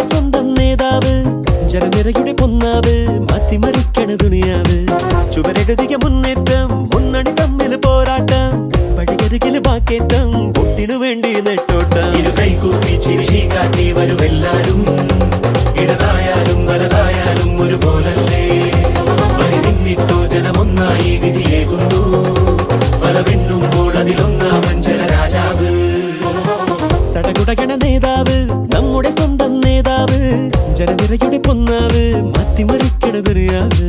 സ്വന്തം നേതാവ്, ജനനിരയുടെ പൊന്നാവ്, മാറ്റിമറിക്കണ ദുനിയാവ്. ചുവരെഴുതിയ മുന്നേറ്റം, മുന്നണി തമ്മിൽ പോരാട്ടം, വഴിയരികില് വാക്കേറ്റം, വോട്ടിനു വേണ്ടി നെട്ടോട്ടം. ഇരുകൈകൂപ്പി ചിരിശി കാട്ടി വരുമെല്ലാരും, ഇടതായാലും വലതായാലും ഒരുപോലല്ലേ. വരി നിന്നിട്ടോ ജനമൊന്നായി വിധിയേകുന്നു, ഫലമെണ്ണുമ്പോൾ അതിലൊന്നാമൻ ജനരാജാവ്. സടകുടകണ നേതാവ്, നമ്മുടെ സ്വന്തം നേതാവ്, ജനനിരയുടെ പൊന്നാവ്, മാറ്റിമറിക്കണ ദുനിയാവ്.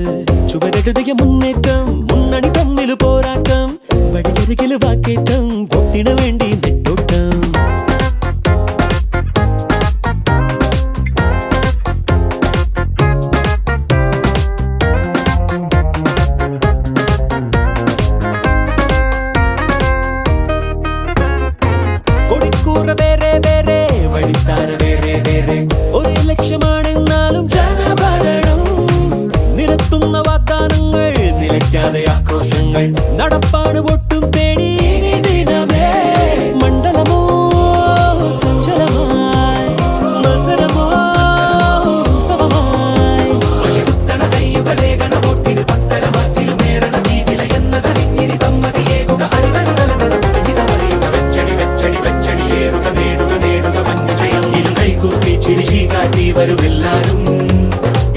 ചുവരെഴുതിയ മുന്നേറ്റം, മുന്നണി തമ്മിൽ പോരാട്ടം, വഴിയരികില് വാക്കേറ്റം, വോട്ടിനു വേണ്ടി നെട്ടോട്ടം. കൊടിക്കൂറ വേറെ വേറെ, വഴിത്താര വേറെ വേറെ, ഒരേ ലക്ഷ്യമാണെന്നാലും ജനഭരണം. നിരത്തുന്ന വാഗ്ദാനങ്ങൾ, നിലയ്ക്കാതെ ആക്രോശങ്ങൾ, നടപ്പാട് വോട്ടും തേടി ഇനി ദിനമേ. മണ്ഡലമോ സഞ്ചലമായി, മത്സരമോ ഉത്സവമായി. കയ്യുകളേകണ വോട്ടിന് പത്തര മാറ്റിലുമേറണ തീവില എന്നതറിഞ്ഞിനി സമ്മതിയേകുക. വെച്ചടി വെച്ചടിയേറുക, നേടുക നേടുക വന്യജയം. ഇരുകൈകൂപ്പി ചിരിശി കാട്ടി വരുമെല്ലാരും,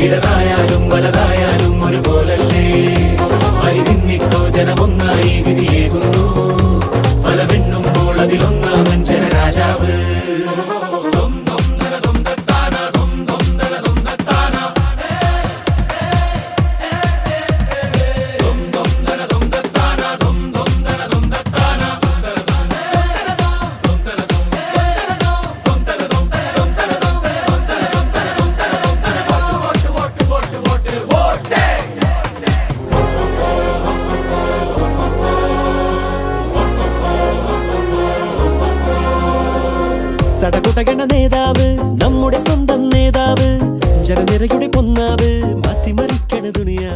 ഇടതായാലും വലതായാലും ഒരുപോലല്ലേ. വരി നിന്നിട്ടോ ജനമൊന്നായി വിധിയേകുന്നു, ഫലമെണ്ണുമ്പോൾ അതിലൊന്നാമൻ ജനരാജാവ്. സടകുടകണ നേതാവ്, നമ്മുടെ സ്വന്തം നേതാവ്, ജനനിരയുടെ പൊന്നാവ്, മാറ്റിമറിക്കണ ദുനിയാവ്.